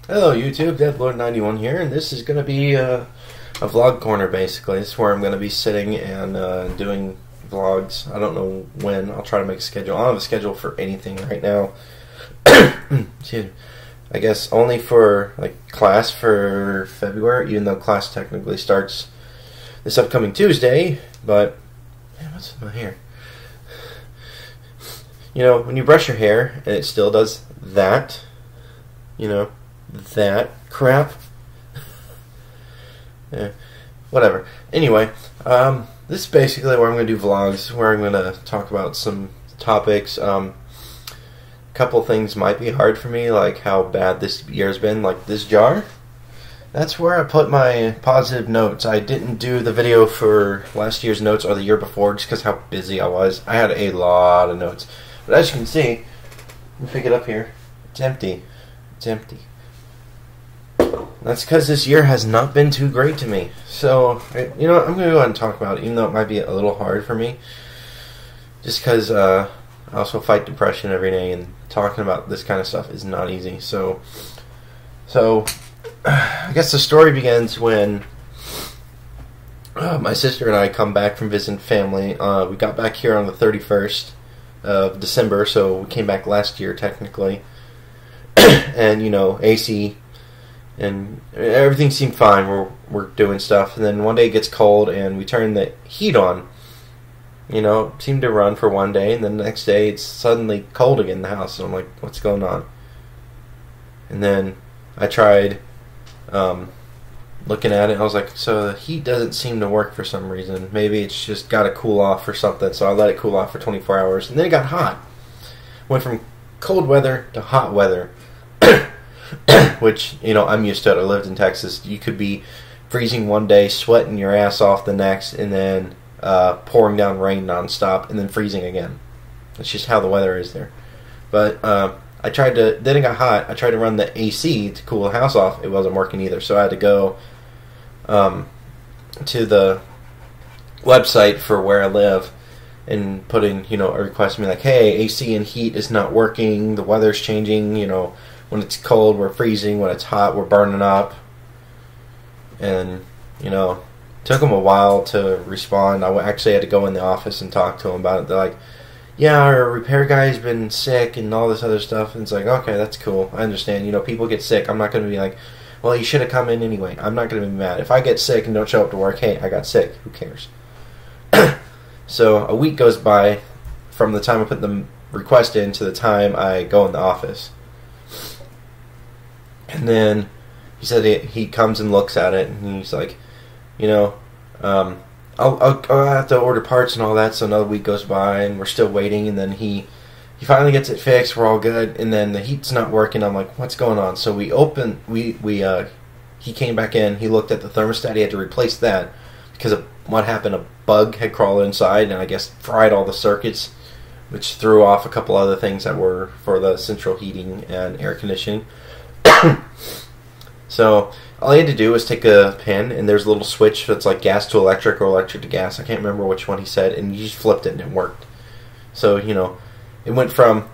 Hello YouTube, Deadlord91 here, and this is going to be a vlog corner basically. This is where I'm going to be sitting and doing vlogs. I don't know when. I'll try to make a schedule. I don't have a schedule for anything right now. Excuse me. I guess only for like class for February, even though class technically starts this upcoming Tuesday, but man, what's with my hair? You know, when you brush your hair and it still does that, you know, that crap. Yeah, whatever. Anyway, this is basically where I'm going to do vlogs, where I'm going to talk about some topics. A couple things might be hard for me, like how bad this year's been, like this jar. That's where I put my positive notes. I didn't do the video for last year's notes or the year before just because how busy I was. I had a lot of notes. But as you can see, let me pick it up here. It's empty. It's empty. That's because this year has not been too great to me. So, you know what, I'm going to go ahead and talk about it, even though it might be a little hard for me. Just because I also fight depression every day, and talking about this kind of stuff is not easy. So I guess the story begins when my sister and I come back from visiting family. We got back here on the 31st of December, so we came back last year technically. And, you know, AC and everything seemed fine. We're doing stuff, and then one day it gets cold, and we turn the heat on. You know, it seemed to run for one day, and then the next day it's suddenly cold again in the house. And I'm like, what's going on? And then I tried looking at it. I was like, so the heat doesn't seem to work for some reason. Maybe it's just got to cool off or something. So I let it cool off for 24 hours, and then it got hot. Went from cold weather to hot weather. Which, you know, I'm used to it. I lived in Texas. You could be freezing one day, sweating your ass off the next, and then pouring down rain nonstop, and then freezing again. That's just how the weather is there. But I tried to, then it got hot. I tried to run the AC to cool the house off. It wasn't working either. So I had to go to the website for where I live and put in, you know, a request to me like, hey, AC and heat is not working. The weather's changing, you know. When it's cold, we're freezing. When it's hot, we're burning up. And, you know, it took them a while to respond. I actually had to go in the office and talk to them about it. They're like, yeah, our repair guy's been sick and all this other stuff. And it's like, okay, that's cool. I understand. You know, people get sick. I'm not going to be like, well, you should have come in anyway. I'm not going to be mad. If I get sick and don't show up to work, hey, I got sick. Who cares? So a week goes by from the time I put the request in to the time I go in the office. And then he said he comes and looks at it, and he's like, you know, I'll have to order parts and all that. So another week goes by, and we're still waiting. And then he finally gets it fixed. We're all good, and then the heat's not working. I'm like, what's going on? So he came back in. He looked at the thermostat. He had to replace that because of what happened. A bug had crawled inside, and I guess fried all the circuits, which threw off a couple other things that were for the central heating and air conditioning. So all I had to do was take a pen, and there's a little switch that's like gas to electric or electric to gas. I can't remember which one he said, and you just flipped it and it worked. So, you know, it went from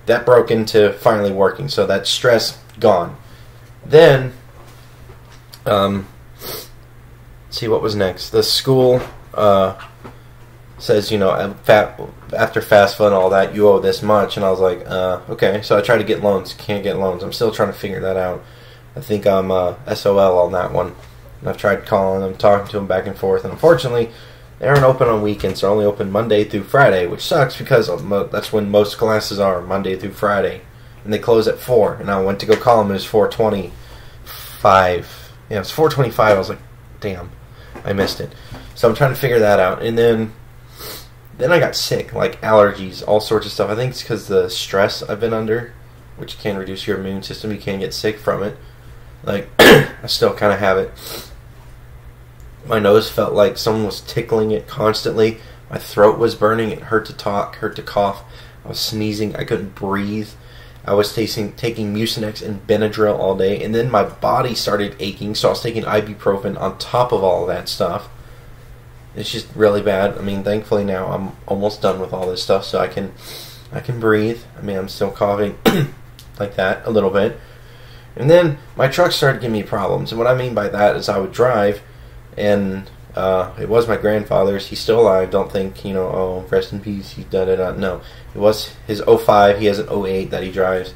that broken to finally working. So that stress gone. Then, see what was next. The school says, you know, after FAFSA and all that, you owe this much. And I was like, okay. So I tried to get loans. Can't get loans. I'm still trying to figure that out. I think I'm SOL on that one. And I've tried calling them, talking to them back and forth. And unfortunately, they aren't open on weekends. They're only open Monday through Friday, which sucks because that's when most classes are, Monday through Friday. And they close at 4. And I went to go call them. It was 4:25. Yeah, it was 4:25. I was like, damn, I missed it. So I'm trying to figure that out. And then I got sick, like allergies, all sorts of stuff. I think it's because the stress I've been under, which can reduce your immune system. You can get sick from it. Like, I still kind of have it. My nose felt like someone was tickling it constantly. My throat was burning. It hurt to talk, hurt to cough. I was sneezing. I couldn't breathe. I was taking Mucinex and Benadryl all day. And then my body started aching, so I was taking ibuprofen on top of all of that stuff. It's just really bad. I mean, thankfully now I'm almost done with all this stuff, so I can breathe. I mean, I'm still coughing like that a little bit. And then my truck started giving me problems. And what I mean by that is I would drive, and it was my grandfather's. He's still alive. Don't think, oh, rest in peace, he's da-da-da. No. It was his '05. He has an '08 that he drives.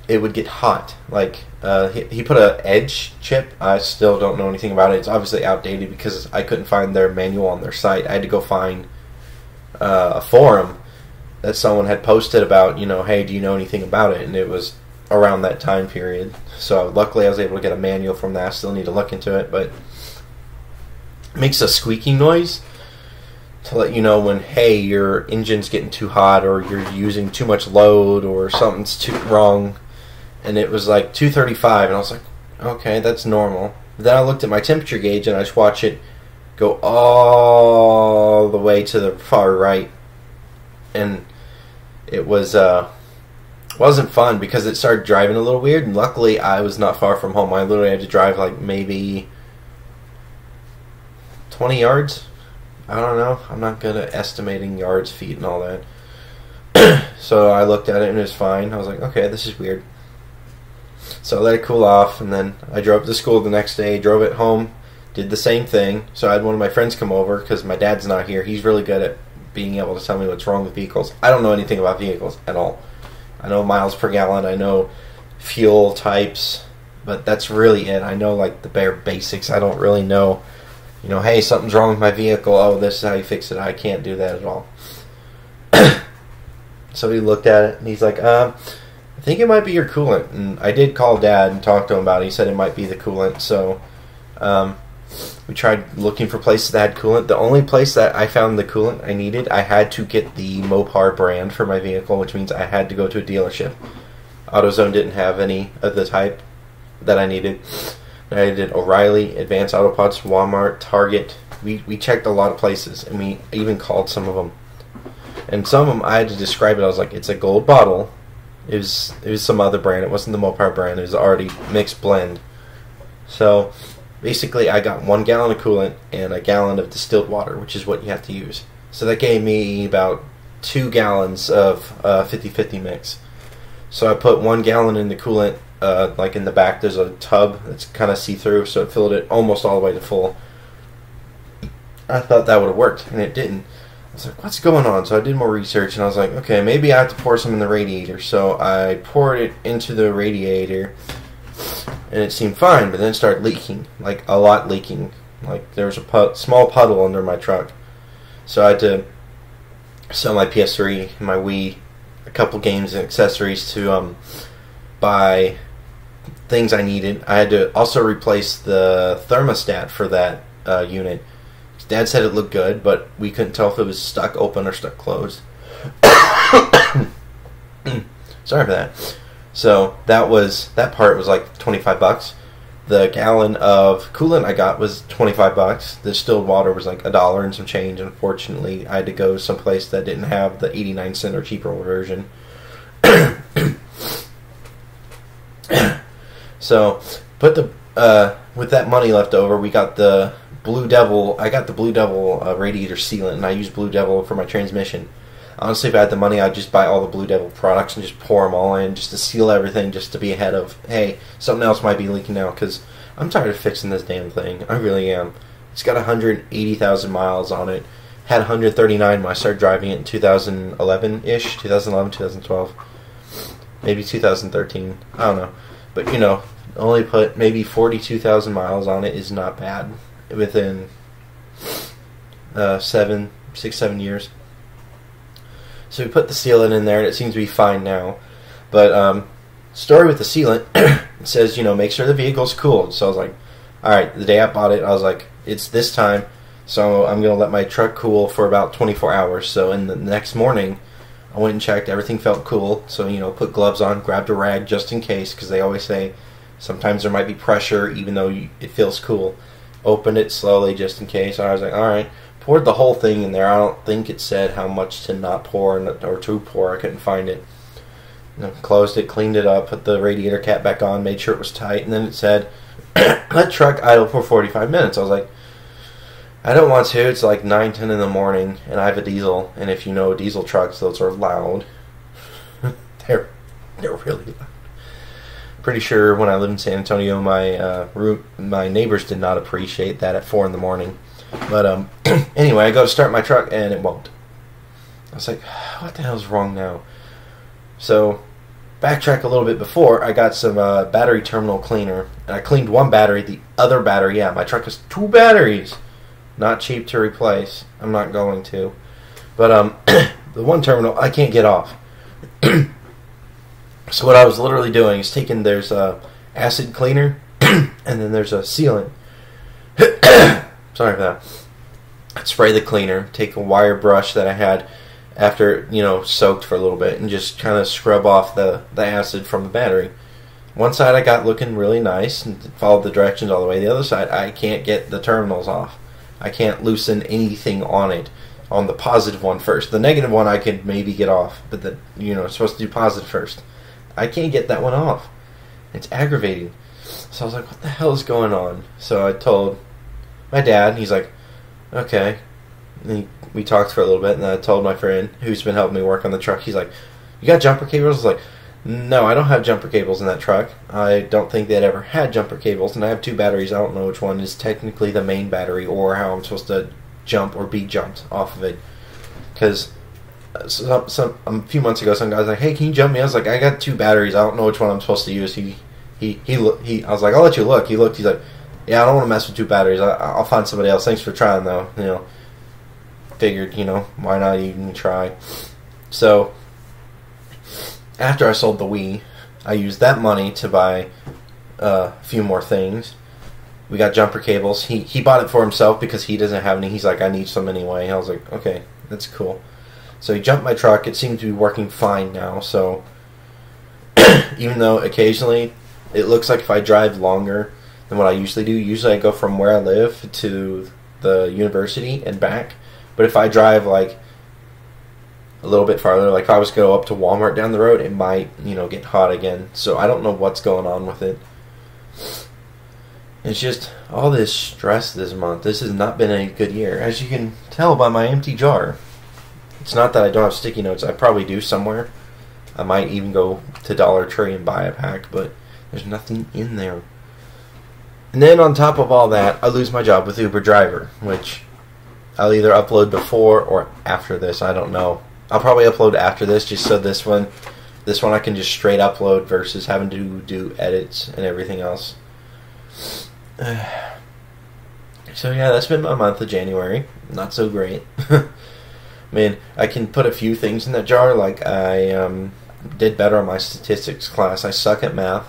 It would get hot. Like, he put a edge chip. I still don't know anything about it. It's obviously outdated because I couldn't find their manual on their site. I had to go find a forum that someone had posted about, hey, do you know anything about it? And it was around that time period. So luckily I was able to get a manual from that. I still need to look into it, but it makes a squeaking noise to let you know when, hey, your engine's getting too hot, or you're using too much load, or something's too wrong. And it was like 235, and I was like, okay, that's normal. Then I looked at my temperature gauge, and I just watched it go all the way to the far right. And it wasn't fun because it started driving a little weird, and luckily I was not far from home. I literally had to drive like maybe 20 yards. I don't know. I'm not good at estimating yards, feet, and all that. So I looked at it and it was fine. I was like, okay, this is weird. So I let it cool off, and then I drove to school the next day, drove it home, did the same thing. So I had one of my friends come over because my dad's not here. He's really good at being able to tell me what's wrong with vehicles. I don't know anything about vehicles at all. I know miles per gallon, I know fuel types, but that's really it. I know like the bare basics. I don't really know, hey, something's wrong with my vehicle. Oh, this is how you fix it. I can't do that at all. So he looked at it and he's like, I think it might be your coolant. And I did call Dad and talk to him about it. He said it might be the coolant. So we tried looking for places that had coolant. The only place that I found the coolant I needed, I had to get the Mopar brand for my vehicle, which means I had to go to a dealership. AutoZone didn't have any of the type that I needed. I did O'Reilly, Advanced Auto Parts, Walmart, Target. We checked a lot of places, and we even called some of them. And some of them, I had to describe it. I was like, it's a gold bottle. It was some other brand. It wasn't the Mopar brand. It was already mixed blend. So basically, I got 1 gallon of coolant and a gallon of distilled water, which is what you have to use. So that gave me about 2 gallons of 50-50 mix. So I put 1 gallon in the coolant, like in the back there's a tub that's kind of see-through, so it filled it almost all the way to full. I thought that would have worked, and it didn't. I was like, what's going on? So I did more research, and I was like, okay, maybe I have to pour some in the radiator. So I poured it into the radiator, and it seemed fine, but then it started leaking, like a lot leaking. Like there was a small puddle under my truck. So I had to sell my PS3, my Wii, a couple games and accessories to buy things I needed. I had to also replace the thermostat for that unit. Dad said it looked good, but we couldn't tell if it was stuck open or stuck closed. Sorry for that. So that part was like $25. The gallon of coolant I got was $25. The distilled water was like $1 and some change. Unfortunately, I had to go someplace that didn't have the 89-cent or cheaper version. So, with that money left over, we got the Blue Devil. I got the Blue Devil radiator sealant, and I used Blue Devil for my transmission. Honestly, if I had the money, I'd just buy all the Blue Devil products and just pour them all in, just to seal everything, just to be ahead of, hey, something else might be leaking now, because I'm tired of fixing this damn thing. I really am. It's got 180,000 miles on it. Had 139 when I started driving it in 2011-ish, 2011, 2012. Maybe 2013. I don't know. But, only put maybe 42,000 miles on it is not bad within 6-7 years. So we put the sealant in there, and it seems to be fine now. But story with the sealant, it says, make sure the vehicle's cooled. So I was like, all right, the day I bought it, I was like, it's this time, so I'm going to let my truck cool for about 24 hours. So in the next morning, I went and checked. Everything felt cool. So, put gloves on, grabbed a rag just in case, because they always say sometimes there might be pressure even though it feels cool. Opened it slowly just in case. I was like, all right. Poured the whole thing in there. I don't think it said how much to not pour or to pour. I couldn't find it. Closed it, cleaned it up, put the radiator cap back on, made sure it was tight, and then it said, let truck idle for 45 minutes. I was like, I don't want to. It's like 9, 10 in the morning, and I have a diesel, and if you know diesel trucks, those are loud. They're really loud. pretty sure when I lived in San Antonio, my neighbors did not appreciate that at 4 in the morning. But anyway, I go to start my truck and it won't. I was like, what the hell's wrong now? So backtrack a little bit before, I got some battery terminal cleaner, and I cleaned one battery. The other battery, yeah, my truck has 2 batteries. Not cheap to replace. I'm not going to. But the one terminal I can't get off. So what I was literally doing is taking, there's a acid cleaner and then there's a sealant. Sorry for that. I'd spray the cleaner, take a wire brush that I had after, soaked for a little bit, and just kind of scrub off the acid from the battery. One side I got looking really nice and followed the directions all the way. The other side, I can't get the terminals off. I can't loosen anything on it. On the positive one first. The negative one I could maybe get off, but it's supposed to do positive first. I can't get that one off. It's aggravating. So I was like, what the hell is going on? So I told my dad, and he's like, okay. And we talked for a little bit, and then I told my friend who's been helping me work on the truck, he's like, you got jumper cables? I was like, no, I don't have jumper cables in that truck. I don't think they'd ever had jumper cables, and I have 2 batteries. I don't know which one is technically the main battery or how I'm supposed to jump or be jumped off of it. Because a few months ago, some guy's like, hey, can you jump me? I was like, I got 2 batteries. I don't know which one I'm supposed to use. I was like, I'll let you look. He looked. He's like, yeah, I don't want to mess with 2 batteries. I'll find somebody else. Thanks for trying, though. Figured, why not even try? So after I sold the Wii, I used that money to buy a few more things. We got jumper cables. He bought it for himself because he doesn't have any. He's like, I need some anyway. I was like, okay, that's cool. So he jumped my truck. It seems to be working fine now. So even though occasionally it looks like if I drive longer than what I usually do, usually I go from where I live to the university and back. But if I drive like a little bit farther, like if I was going to go up to Walmart down the road, it might, get hot again. So I don't know what's going on with it. It's just all this stress this month. This has not been a good year, as you can tell by my empty jar. It's not that I don't have sticky notes. I probably do somewhere. I might even go to Dollar Tree and buy a pack, but there's nothing in there. And then on top of all that, I lose my job with Uber driver, which I'll either upload before or after this. I don't know. I'll probably upload after this, just so this one I can just straight upload versus having to do edits and everything else. So yeah, that's been my month of January. Not so great. I mean, I can put a few things in that jar. Like I did better on my statistics class. I suck at math,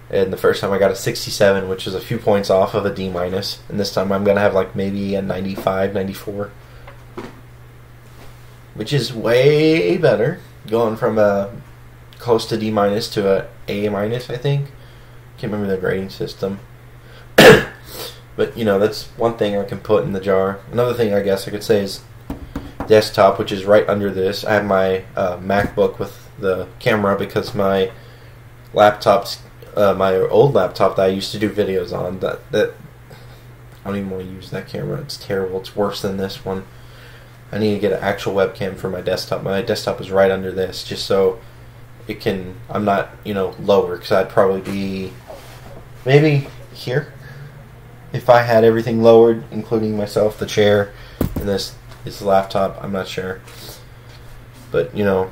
and the first time I got a 67, which is a few points off of a D minus. And this time I'm gonna have like maybe a 95, 94, which is way better. Going from a close to D minus to a A minus, I think. Can't remember the grading system. But, that's one thing I can put in the jar. Another thing I guess I could say is desktop, which is right under this. I have my MacBook with the camera because my laptop's, my old laptop that I used to do videos on, that I don't even want to use that camera. It's terrible. It's worse than this one. I need to get an actual webcam for my desktop. My desktop is right under this, just so it can, I'm not, lower, because I'd probably be maybe here if I had everything lowered, including myself, the chair, and this is the laptop. I'm not sure. But, I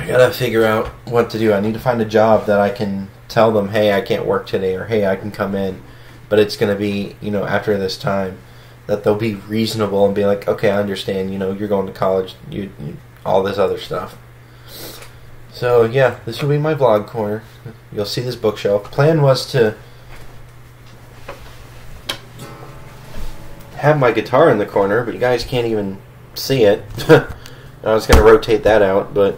gotta figure out what to do. I need to find a job that I can tell them, hey, I can't work today, or hey, I can come in, but it's gonna be, after this time, that they'll be reasonable and be like, okay, I understand, you're going to college, you all this other stuff. So, yeah, this will be my vlog corner. You'll see this bookshelf. Plan was to have my guitar in the corner, but you guys can't even see it. I was going to rotate that out, but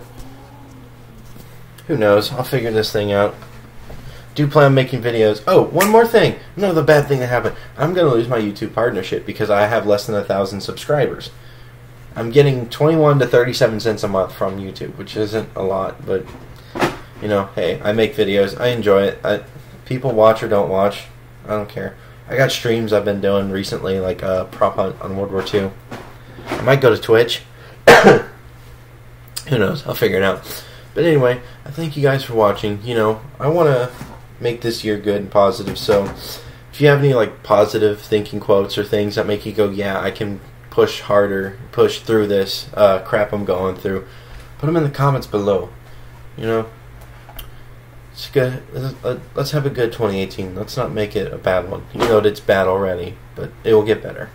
who knows? I'll figure this thing out. Do plan on making videos. Oh, one more thing. Another bad thing that happened. I'm going to lose my YouTube partnership because I have less than 1,000 subscribers. I'm getting 21 to 37 cents a month from YouTube, which isn't a lot, but, hey, I make videos. I enjoy it. People watch or don't watch. I don't care. I got streams I've been doing recently, like Prop Hunt on World War II. I might go to Twitch. Who knows? I'll figure it out. But anyway, I thank you guys for watching. You know, I want to make this year good and positive, so if you have any like positive thinking quotes or things that make you go, yeah, I can push harder, push through this crap I'm going through, put them in the comments below. You know, it's good. Let's have a good 2018. Let's not make it a bad one. You know it's bad already, but it will get better.